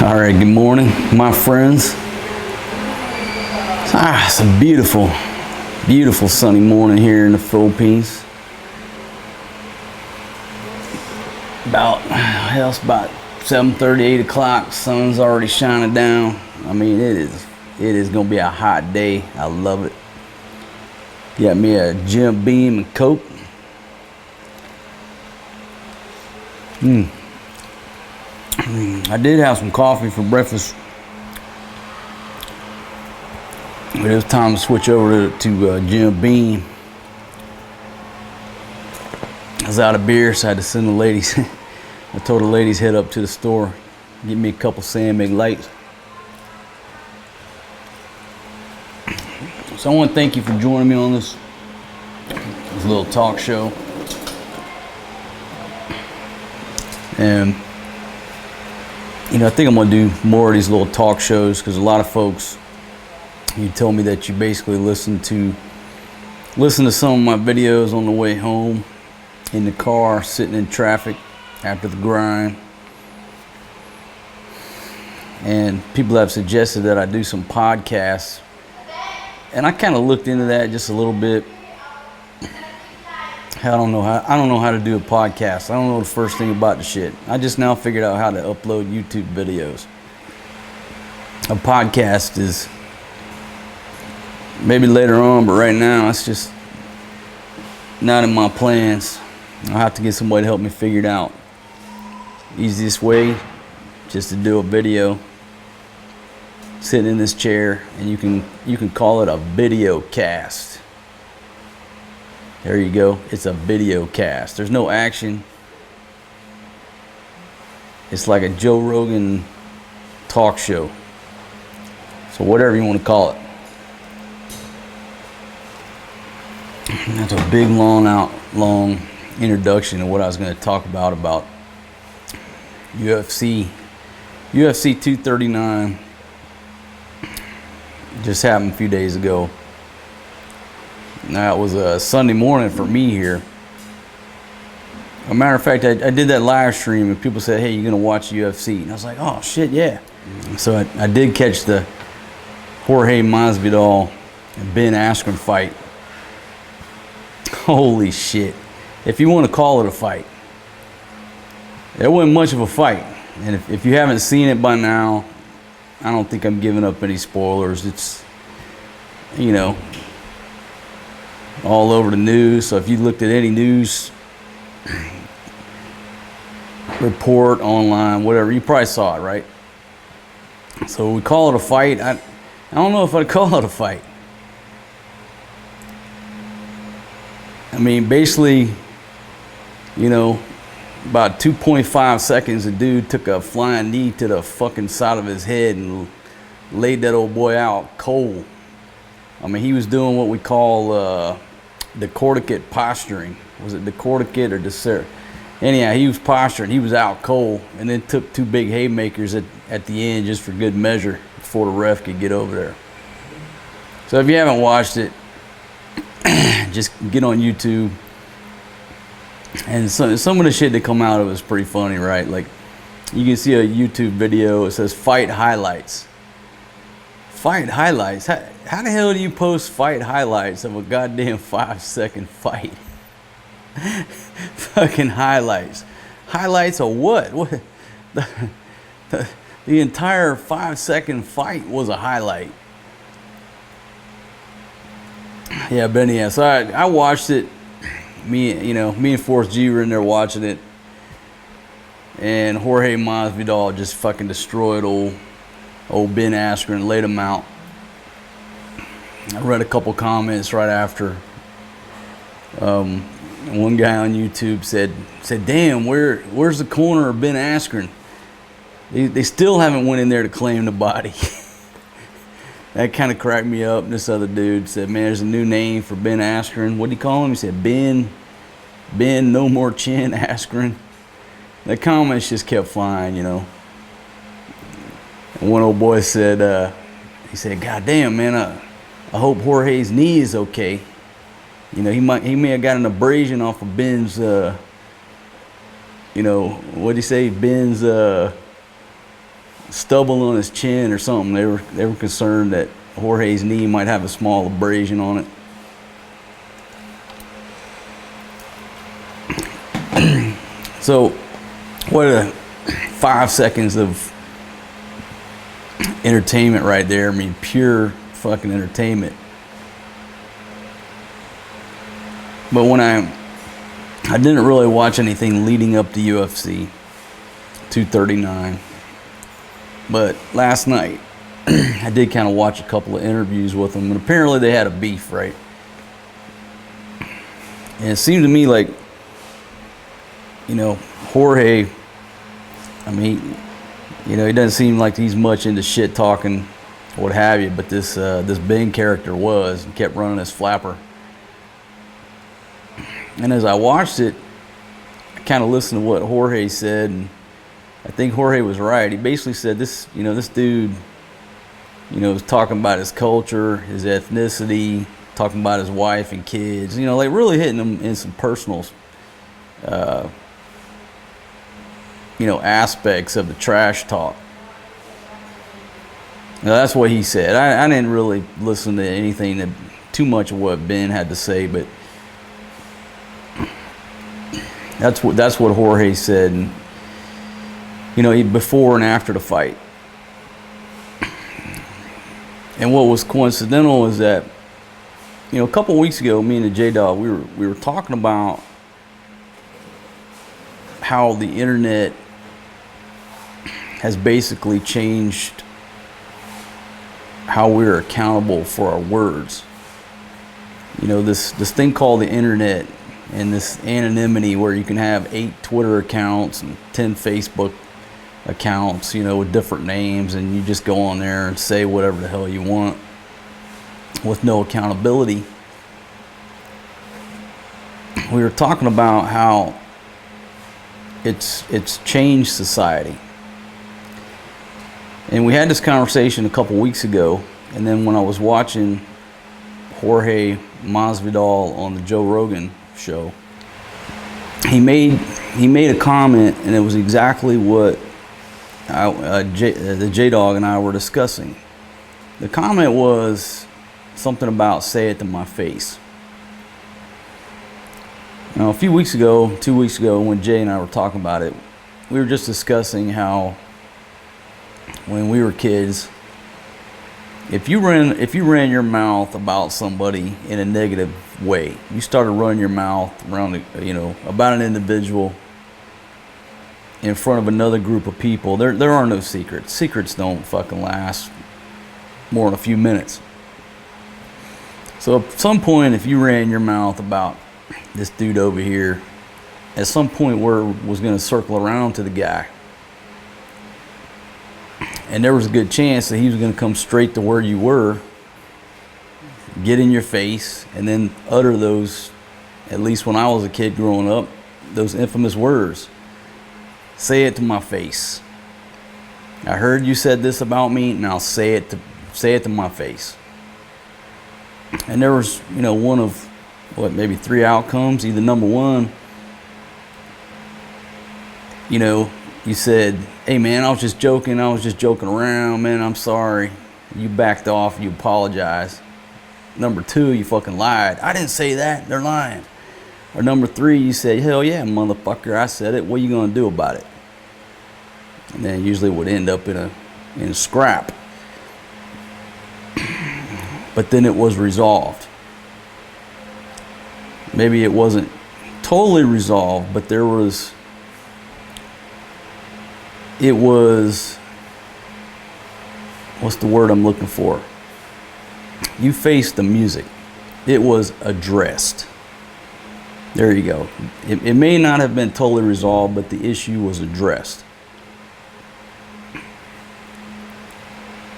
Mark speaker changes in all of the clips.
Speaker 1: All right, good morning, my friends. It's a beautiful, beautiful sunny morning here in the Philippines. It's about 7:30, 8 o'clock. Sun's already shining down. I mean, it is gonna be a hot day. I love it. Got me a Jim Beam and Coke. I did have some coffee for breakfast, but it was time to switch over to Jim Beam. I was out of beer, so I had to send the ladies. I told the ladies head up to the store, get me a couple Sandmig Lights. So I want to thank you for joining me on this little talk show. And I think I'm gonna do more of these little talk shows because a lot of folks, you told me that you basically listen to some of my videos on the way home, in the car, sitting in traffic after the grind. And people have suggested that I do some podcasts, and I kind of looked into that just a little bit. I don't know how to do a podcast. I don't know the first thing about the shit. I just now figured out how to upload YouTube videos. A podcast is maybe later on, but right now it's just not in my plans. I'll have to get somebody to help me figure it out. Easiest way, just to do a video, sitting in this chair, and you can call it a video cast. There you go. It's a video cast. There's no action. It's like a Joe Rogan talk show. So whatever you want to call it. That's a big, long introduction of what I was going to talk about UFC. UFC 239 just happened a few days ago. Now, it was a Sunday morning for me here. As a matter of fact, I did that live stream and people said, hey, you're going to watch UFC? And I was like, oh, shit, yeah. So I did catch the Jorge Masvidal and Ben Askren fight. Holy shit. If you want to call it a fight. It wasn't much of a fight. And if you haven't seen it by now, I don't think I'm giving up any spoilers. It's, all over the news. So if you looked at any news report online, whatever, you probably saw it, right? So we call it a fight. I don't know if I'd call it a fight. I mean, basically, about 2.5 seconds, the dude took a flying knee to the fucking side of his head and laid that old boy out cold. I mean, he was doing what we call decorticate posturing. Was it decorticate or decert? Anyhow, he was posturing. He was out cold, and then took two big haymakers at the end just for good measure before the ref could get over there. So if you haven't watched it, just get on YouTube. And some of the shit that come out of it is pretty funny, right? Like, you can see a YouTube video. It says fight highlights. Fight highlights? How the hell do you post fight highlights of a goddamn 5-second fight? Fucking highlights. Highlights of what? What? The entire 5-second fight was a highlight. Yeah, but anyhow, so I watched it. Me and Forrest G were in there watching it. And Jorge Masvidal just fucking destroyed old Ben Askren, laid him out. I read a couple comments right after. One guy on YouTube said, "Damn, where's the corner of Ben Askren? They still haven't went in there to claim the body." That kind of cracked me up. This other dude said, "Man, there's a new name for Ben Askren. What do you call him?" He said, "Ben, no more chin Askren." The comments just kept flying, And one old boy said, he said, "God damn, man, I hope Jorge's knee is okay. He may have got an abrasion off of Ben's, what'd he say? Ben's stubble on his chin or something. They were concerned that Jorge's knee might have a small abrasion on it. So, what a 5 seconds of entertainment right there. I mean, pure fucking entertainment. But when I didn't really watch anything leading up to UFC 239. But last night, I did kind of watch a couple of interviews with them, and apparently they had a beef, right? And it seemed to me like, you know, Jorge, I mean, you know, he doesn't seem like he's much into shit talking, what have you, but this Ben character was, and kept running his flapper. And as I watched it, I kind of listened to what Jorge said, and I think Jorge was right. He basically said this, you know, this dude, you know, was talking about his culture, his ethnicity, talking about his wife and kids, you know, like really hitting him in some personal, you know, aspects of the trash talk. Now, that's what he said. I didn't really listen to anything that too much of what Ben had to say, but that's what Jorge said. And, you know, before and after the fight. And what was coincidental is that, you know, a couple weeks ago, me and the J-Dog, we were talking about how the internet has basically changed how we're accountable for our words. You know, this thing called the internet and this anonymity where you can have 8 Twitter accounts and 10 Facebook accounts, you know, with different names, and you just go on there and say whatever the hell you want with no accountability. We were talking about how it's changed society. And we had this conversation a couple weeks ago, and then when I was watching Jorge Masvidal on the Joe Rogan show, he made a comment, and it was exactly what the J-Dog and I were discussing. The comment was something about "say it to my face." Now, a few weeks ago, 2 weeks ago, when Jay and I were talking about it, we were just discussing how when we were kids, if you ran your mouth about somebody in a negative way, you started running your mouth around, you know, about an individual in front of another group of people, there are no secrets. Secrets don't fucking last more than a few minutes. So at some point, if you ran your mouth about this dude over here, at some point word was going to circle around to the guy. And there was a good chance that he was going to come straight to where you were, get in your face, and then utter those, at least when I was a kid growing up, those infamous words. Say it to my face. I heard you said this about me, now say it to my face. And there was, you know, one of, what, maybe 3 outcomes. Either number one, you know, you said, "Hey man, I was just joking around, man, I'm sorry." You backed off, you apologized. Number 2, you fucking lied. "I didn't say that, they're lying." Or number 3, you said, "Hell yeah, motherfucker, I said it, what are you gonna do about it?" And then usually would end up in a scrap. But then it was resolved. Maybe it wasn't totally resolved, but it was, what's the word I'm looking for? You faced the music. It was addressed. There you go. It may not have been totally resolved, but the issue was addressed.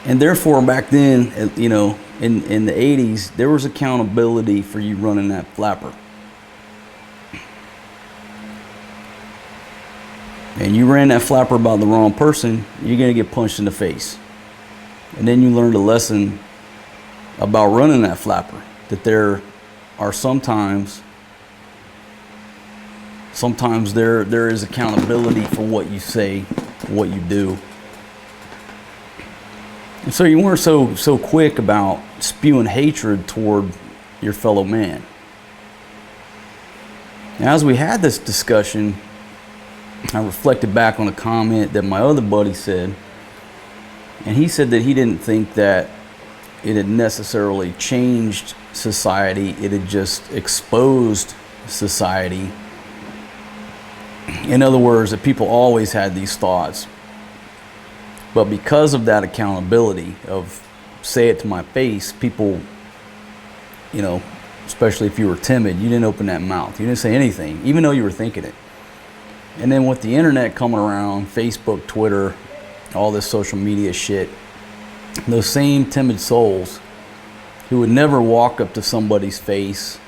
Speaker 1: And therefore, back then, you know, in the 80s, there was accountability for you running that flapper. And you ran that flapper about the wrong person, you're going to get punched in the face. And then you learned a lesson about running that flapper, that there are sometimes there is accountability for what you say, what you do. And so you weren't so quick about spewing hatred toward your fellow man. Now, as we had this discussion, I reflected back on a comment that my other buddy said, and he said that he didn't think that it had necessarily changed society, it had just exposed society. In other words, that people always had these thoughts, but because of that accountability of say it to my face, people, you know, especially if you were timid, you didn't open that mouth, you didn't say anything, even though you were thinking it. And then with the internet coming around, Facebook, Twitter, all this social media shit, those same timid souls who would never walk up to somebody's face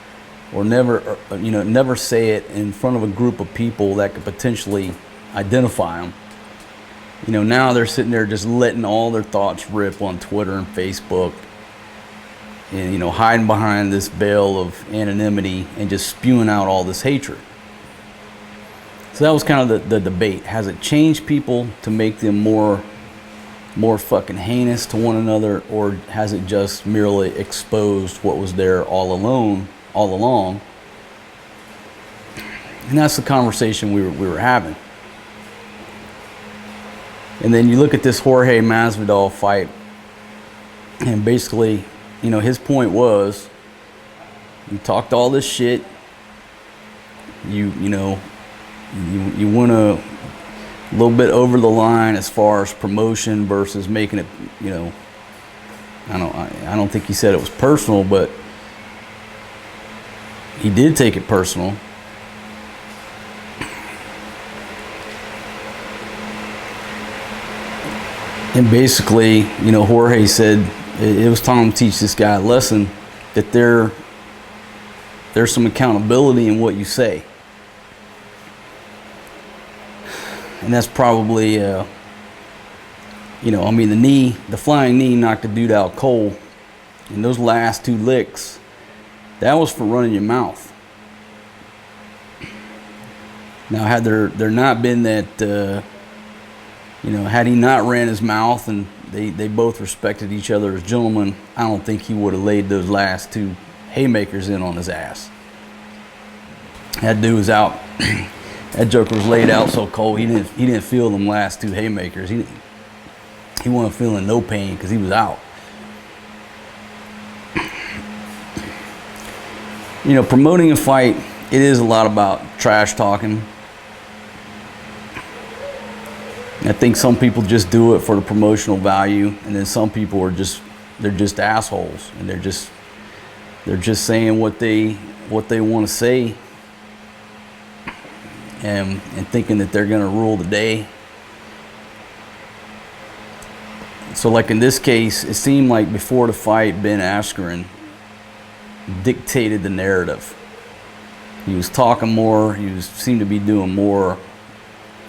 Speaker 1: or never say it in front of a group of people that could potentially identify them, you know, now they're sitting there just letting all their thoughts rip on Twitter and Facebook, and, you know, hiding behind this veil of anonymity and just spewing out all this hatred. So that was kind of the debate. Has it changed people to make them more fucking heinous to one another, or has it just merely exposed what was there all along? And that's the conversation we were having. And then you look at this Jorge Masvidal fight, and basically, you know, his point was, you talked all this shit, you went a little bit over the line as far as promotion versus making it, you know, I don't think he said it was personal, but he did take it personal. And basically, you know, Jorge said it was time to teach this guy a lesson, that there's some accountability in what you say. And that's probably, you know, I mean, the flying knee knocked the dude out cold. And those last two licks, that was for running your mouth. Now, had there not been that, you know, had he not ran his mouth and they both respected each other as gentlemen, I don't think he would have laid those last two haymakers in on his ass. That dude was out. That joker was laid out so cold, he didn't feel them last two haymakers. He wasn't feeling no pain because he was out. You know, promoting a fight, it is a lot about trash talking. I think some people just do it for the promotional value, and then some people are just assholes, and they're just saying what they want to say, and thinking that they're going to rule the day. So like in this case, it seemed like before the fight, Ben Askren dictated the narrative. He was talking more, seemed to be doing more,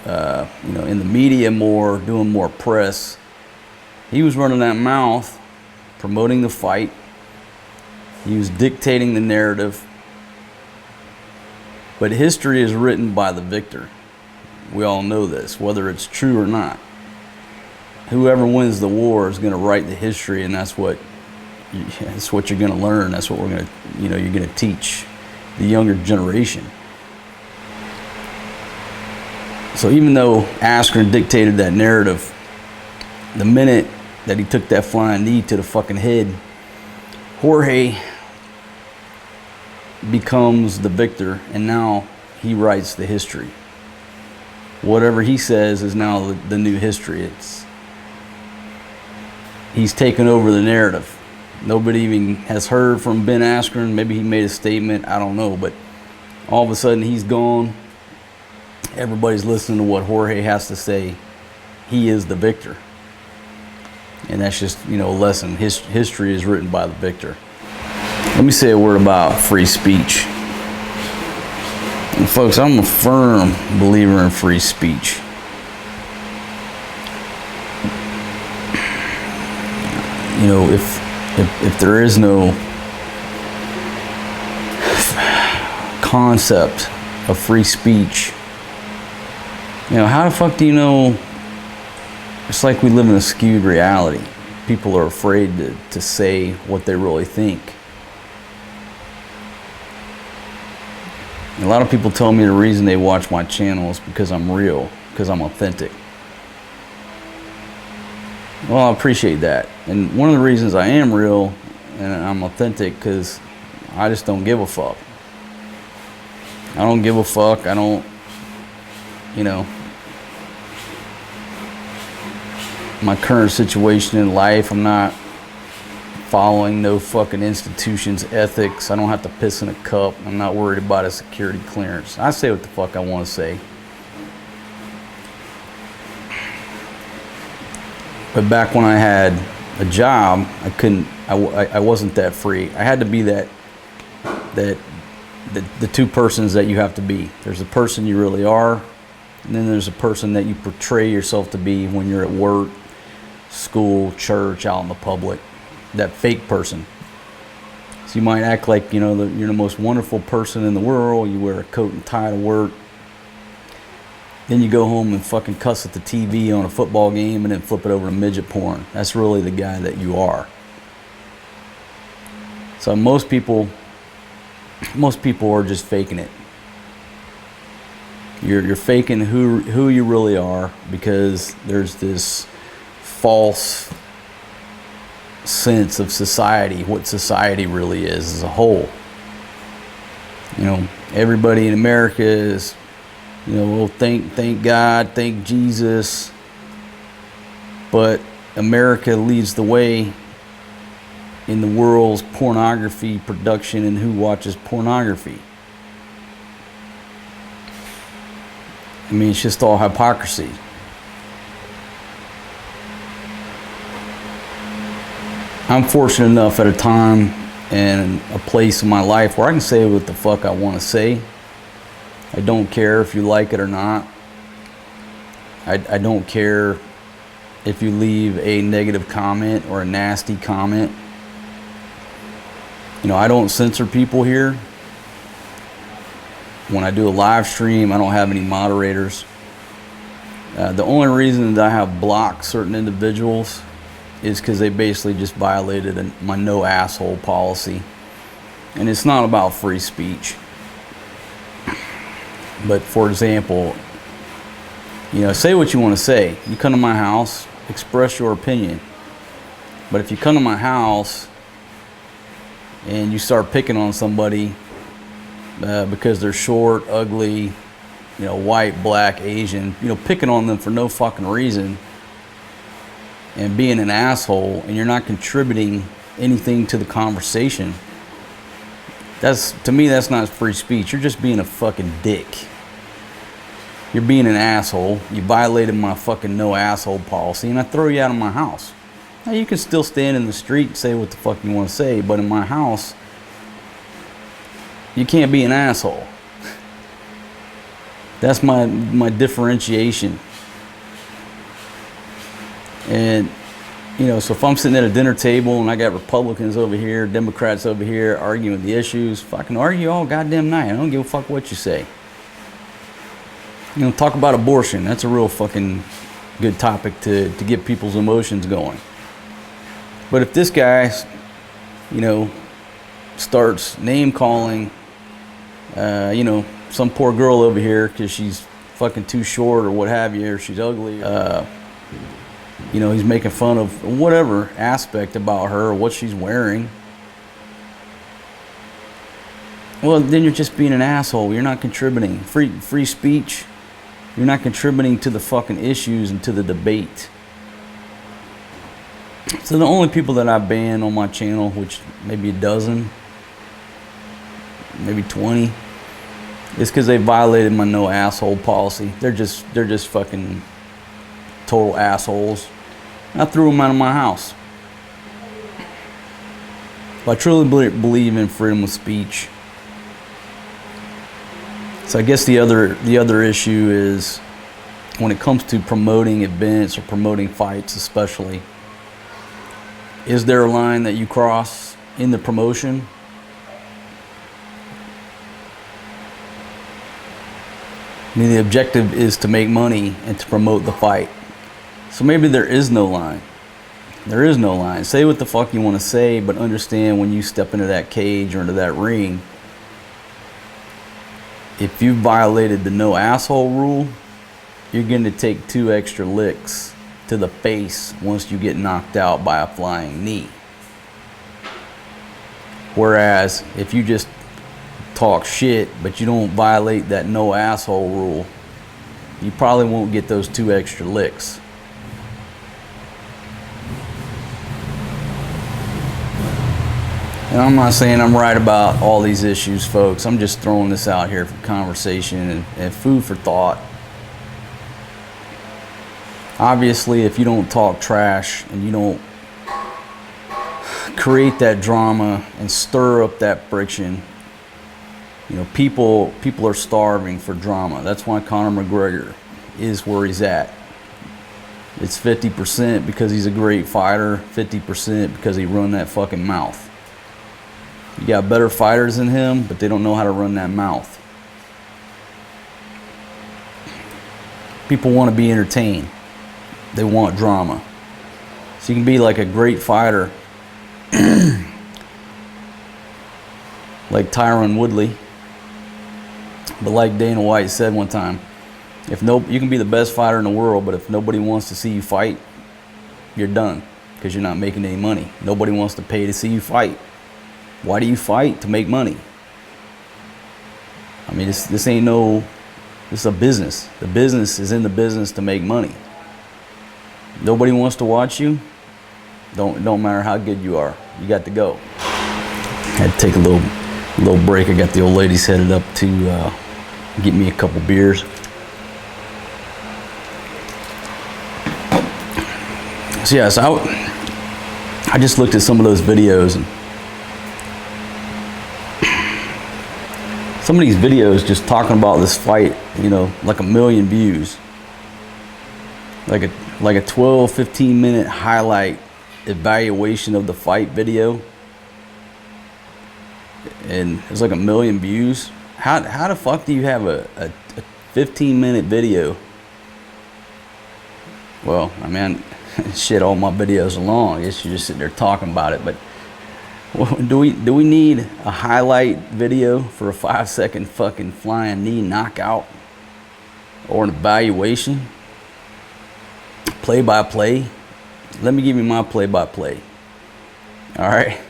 Speaker 1: you know, in the media more, doing more press. He was running that mouth, promoting the fight. He was dictating the narrative. But history is written by the victor. We all know this, whether it's true or not. Whoever wins the war is going to write the history, and that's what you're going to learn. That's what we're going to, you know, you're going to teach the younger generation. So even though Askren dictated that narrative, the minute that he took that flying knee to the fucking head, Jorge becomes the victor, and now he writes the history. Whatever he says is now the new history. He's taken over the narrative. Nobody even has heard from Ben Askren. Maybe he made a statement, I don't know, but all of a sudden he's gone. Everybody's listening to what Jorge has to say. He is the victor. And that's just, you know, a lesson. History is written by the victor. Let me say a word about free speech. And folks, I'm a firm believer in free speech. You know, if there is no concept of free speech, you know, how the fuck do you know? It's like we live in a skewed reality. people are afraid to say what they really think. A lot of people tell me the reason they watch my channel is because I'm real, because I'm authentic. Well, I appreciate that. And one of the reasons I am real and I'm authentic, because I just don't give a fuck. I don't give a fuck. I don't, you know, my current situation in life, I'm not following no fucking institution's ethics. I don't have to piss in a cup. I'm not worried about a security clearance. I say what the fuck I want to say. But back when I had a job, I wasn't that free. I had to be the two persons that you have to be. There's the person you really are, and then there's a person that you portray yourself to be when you're at work, school, church, out in the public. That fake person. So you might act like, you know, you're the most wonderful person in the world. You wear a coat and tie to work. Then you go home and fucking cuss at the TV on a football game and then flip it over to midget porn. That's really the guy that you are. So most people are just faking it. You're faking who you really are, because there's this false sense of society, what society really is as a whole. You know, everybody in America is, you know, well, thank God, thank Jesus. But America leads the way in the world's pornography production and who watches pornography. I mean, it's just all hypocrisy. I'm fortunate enough at a time and a place in my life where I can say what the fuck I want to say. I don't care if you like it or not. I don't care if you leave a negative comment or a nasty comment. You know, I don't censor people here. When I do a live stream, I don't have any moderators. The only reason that I have blocked certain individuals is because they basically just violated my no asshole policy. And it's not about free speech. But for example, you know, say what you want to say. You come to my house, express your opinion. But if you come to my house and you start picking on somebody because they're short, ugly, you know, white, black, Asian, you know, picking on them for no fucking reason, and being an asshole, and you're not contributing anything to the conversation, to me, that's not free speech. You're just being a fucking dick. You're being an asshole. You violated my fucking no asshole policy, and I throw you out of my house. Now, you can still stand in the street and say what the fuck you want to say, but in my house, you can't be an asshole. That's my differentiation. And, you know, so if I'm sitting at a dinner table and I got Republicans over here, Democrats over here arguing the issues, fucking argue all goddamn night. I don't give a fuck what you say. You know, talk about abortion. That's a real fucking good topic to get people's emotions going. But if this guy, you know, starts name calling, you know, some poor girl over here because she's fucking too short or what have you, or she's ugly, you know, he's making fun of whatever aspect about her or what she's wearing. Well, then you're just being an asshole. You're not contributing. Free speech. You're not contributing to the fucking issues and to the debate. So the only people that I ban on my channel, which maybe a dozen, maybe 20, is because they violated my no asshole policy. They're just fucking total assholes. I threw them out of my house. But I truly believe in freedom of speech. So I guess the other issue is when it comes to promoting events or promoting fights especially, is there a line that you cross in the promotion? I mean, the objective is to make money and to promote the fight. So maybe there is no line. There is no line. Say what the fuck you want to say, but understand when you step into that cage or into that ring, if you violated the no asshole rule, you're going to take 2 extra licks to the face once you get knocked out by a flying knee. Whereas if you just talk shit, but you don't violate that no asshole rule, you probably won't get those 2 extra licks. And I'm not saying I'm right about all these issues, folks. I'm just throwing this out here for conversation and food for thought. Obviously, if you don't talk trash and you don't create that drama and stir up that friction, you know, people are starving for drama. That's why Conor McGregor is where he's at. It's 50% because he's a great fighter, 50% because he run that fucking mouth. You got better fighters than him, but they don't know how to run that mouth. People want to be entertained. They want drama. So you can be like a great fighter, like Tyron Woodley. But like Dana White said one time, you can be the best fighter in the world, but if nobody wants to see you fight, you're done, because you're not making any money. Nobody wants to pay to see you fight. Why do you fight? To make money. I mean, this is a business. The business is in the business to make money. Nobody wants to watch you. Don't matter how good you are. You got to go. Had to take a little break. I got the old ladies headed up to get me a couple beers. So yeah, so I just looked at some of those videos, and some of these videos just talking about this fight, you know, like 1 million views. Like a 12, 15 minute highlight evaluation of the fight video. And it's like 1 million views. How the fuck do you have a 15-minute video? Well, I mean, shit, all my videos are long. I guess you're just sitting there talking about it. But do we need a highlight video for a 5-second fucking flying knee knockout? Or an evaluation? Play-by-play? Let me give you my play-by-play. All right?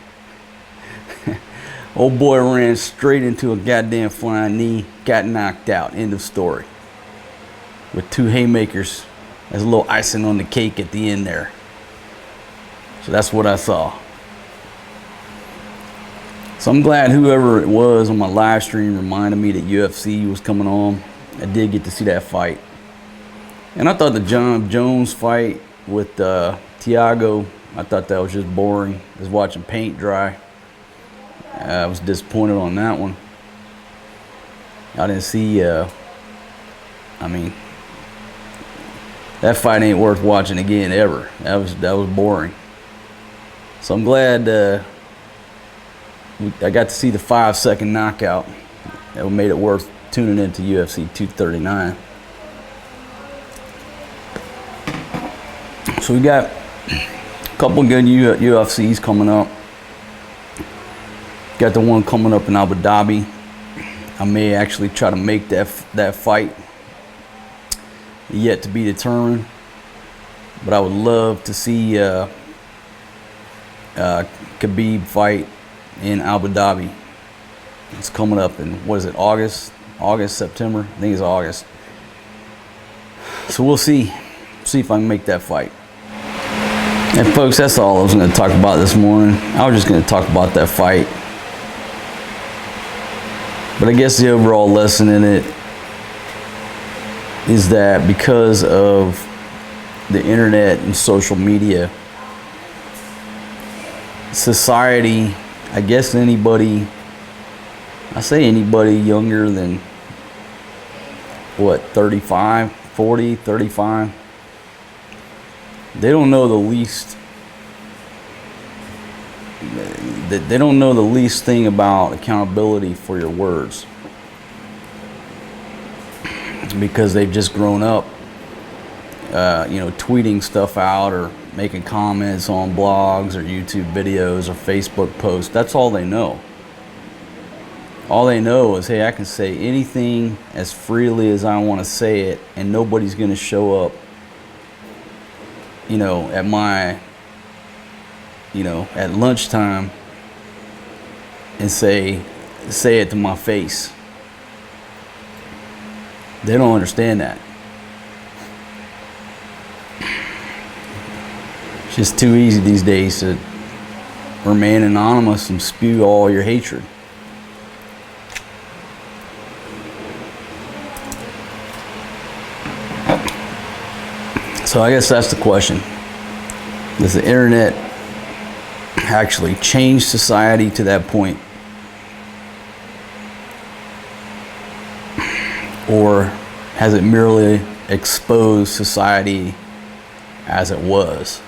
Speaker 1: Old boy ran straight into a goddamn flying knee, got knocked out. End of story. With 2 haymakers as a little icing on the cake at the end there. So that's what I saw. So I'm glad whoever it was on my live stream reminded me that UFC was coming on. I did get to see that fight. And I thought the John Jones fight with Thiago, I thought that was just boring. I was watching paint dry. I was disappointed on that one. I didn't see, I mean, that fight ain't worth watching again ever. That was boring. So I'm glad I got to see the 5-second knockout. That made it worth tuning into UFC 239. So we got a couple good UFCs coming up. Got the one coming up in Abu Dhabi. I may actually try to make that fight. Yet to be determined. But I would love to see Khabib fight in Abu Dhabi. It's coming up in, what is it, August, September? I think it's August. So we'll see. See if I can make that fight. And folks, that's all I was going to talk about this morning. I was just going to talk about that fight. But I guess the overall lesson in it is that because of the internet and social media, society, I guess anybody younger than, what, 35, 40, 35, they don't know the least thing about accountability for your words, because they've just grown up tweeting stuff out or making comments on blogs or YouTube videos or Facebook posts. That's all they know. All they know is, hey, I can say anything as freely as I want to say it, and nobody's going to show up, you know, at my, you know, at lunchtime and say it to my face. They don't understand that. It's just too easy these days to remain anonymous and spew all your hatred. So I guess that's the question. Does the internet actually change society to that point? Or has it merely exposed society as it was?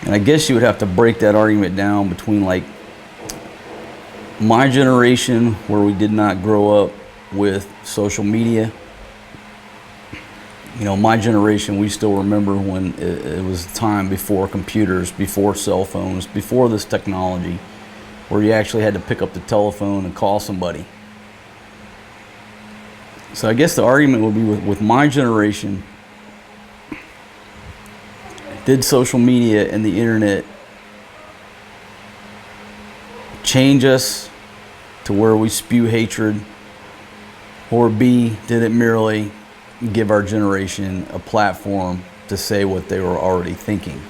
Speaker 1: And I guess you would have to break that argument down between like my generation, where we did not grow up with social media. You know, my generation, we still remember when it was time before computers, before cell phones, before this technology, where you actually had to pick up the telephone and call somebody. So I guess the argument would be with my generation, did social media and the internet change us to where we spew hatred? Or B, did it merely give our generation a platform to say what they were already thinking?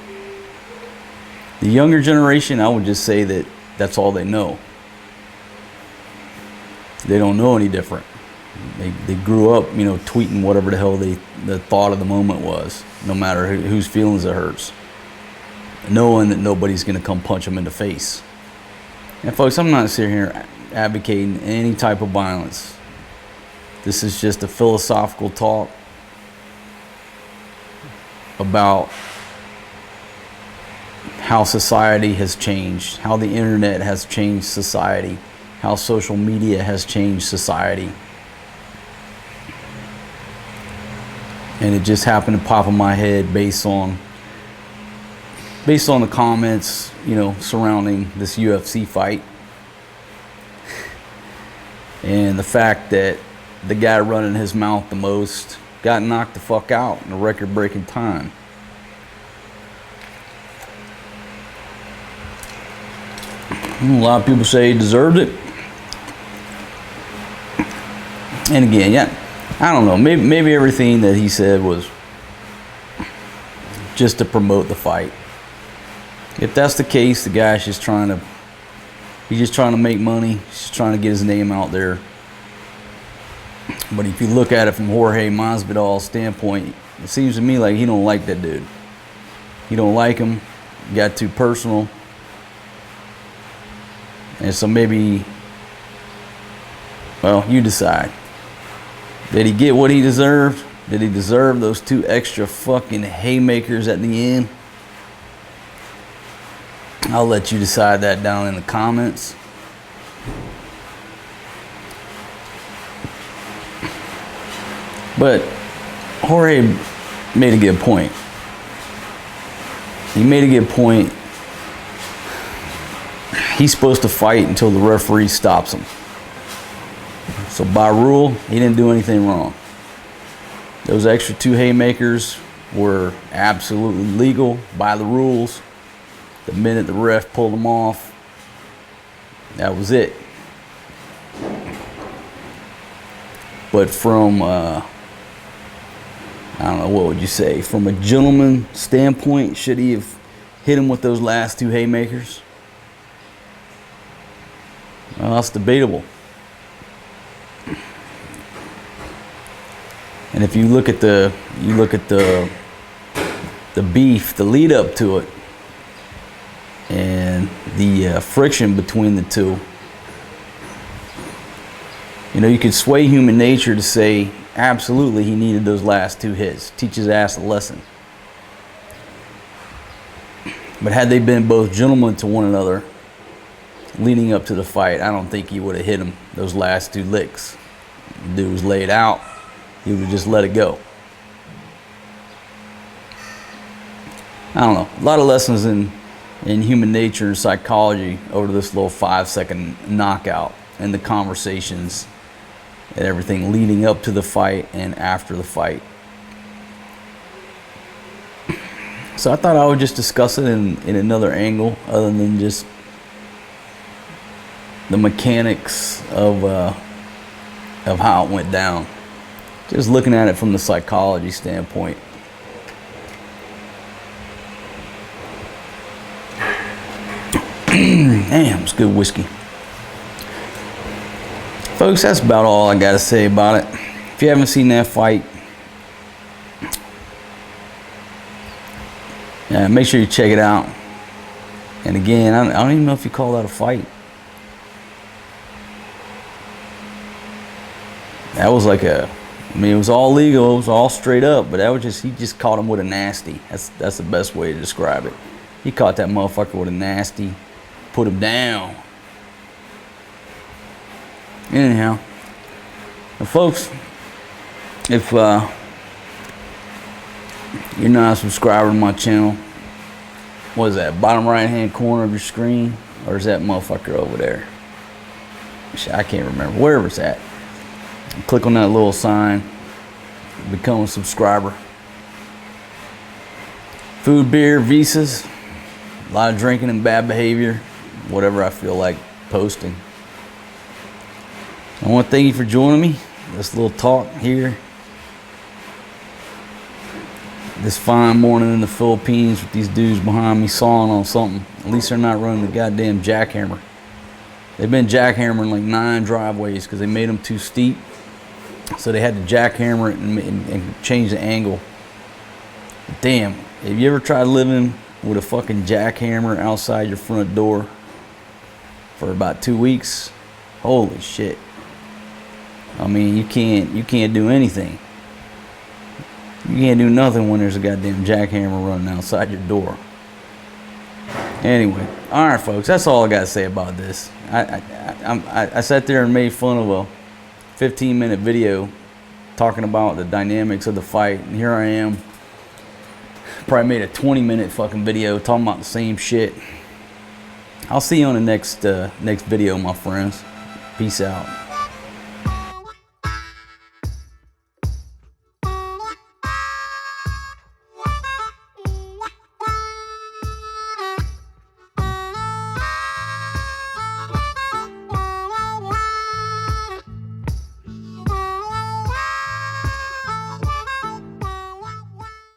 Speaker 1: The younger generation, I would just say that that's all they know. They don't know any different. They grew up, you know, tweeting whatever the hell the thought of the moment was, no matter whose feelings it hurts, knowing that nobody's going to come punch them in the face. And folks, I'm not sitting here advocating any type of violence. This is just a philosophical talk about how society has changed, how the internet has changed society, how social media has changed society. And it just happened to pop in my head based on the comments, you know, surrounding this UFC fight. And the fact that the guy running his mouth the most got knocked the fuck out in a record-breaking time. A lot of people say he deserved it. And again, yeah, I don't know. Maybe everything that he said was just to promote the fight. If that's the case, the guy's just trying to make money. He's just trying to get his name out there. But if you look at it from Jorge Masvidal's standpoint, it seems to me like he don't like that dude. He don't like him. He got too personal. And so maybe, well, you decide. Did he get what he deserved? Did he deserve those 2 extra fucking haymakers at the end? I'll let you decide that down in the comments. But Jorge made a good point. He made a good point. He's supposed to fight until the referee stops him. So by rule, he didn't do anything wrong. Those extra 2 haymakers were absolutely legal by the rules. The minute the ref pulled them off, that was it. But from, I don't know, what would you say? From a gentleman standpoint, should he have hit him with those last 2 haymakers? Well, that's debatable. And if you look at the beef, the lead up to it, and the friction between the two, you know, you could sway human nature to say, absolutely, he needed those last 2 hits. Teach his ass a lesson. But had they been both gentlemen to one another leading up to the fight, I don't think he would have hit him those last 2 licks. The dude was laid out. He would have just let it go. I don't know, a lot of lessons in human nature and psychology over this little 5-second knockout, and the conversations and everything leading up to the fight and after the fight. So I thought I would just discuss it in another angle other than just the mechanics of how it went down. Just looking at it from the psychology standpoint. Damn, it's good whiskey. Folks, that's about all I gotta say about it. If you haven't seen that fight, make sure you check it out. And again, I don't even know if you call that a fight. That was like it was all legal, it was all straight up, but that was just, he just caught him with a nasty. That's the best way to describe it. He caught that motherfucker with a nasty, put him down. Anyhow, now folks, if you're not a subscriber to my channel, what is that, bottom right hand corner of your screen, or is that motherfucker over there? I can't remember, wherever it's at. Click on that little sign, become a subscriber. Food, beer, visas, a lot of drinking and bad behavior, whatever I feel like posting. I want to thank you for joining me. This little talk here. This fine morning in the Philippines with these dudes behind me sawing on something. At least they're not running the goddamn jackhammer. They've been jackhammering like 9 driveways because they made them too steep. So they had to jackhammer it and change the angle. Damn, have you ever tried living with a fucking jackhammer outside your front door for about 2 weeks? Holy shit. I mean, you can't do anything. You can't do nothing when there's a goddamn jackhammer running outside your door. Anyway, all right, folks, that's all I got to say about this. I sat there and made fun of a 15-minute video talking about the dynamics of the fight, and here I am. Probably made a 20-minute fucking video talking about the same shit. I'll see you on the next video, my friends. Peace out.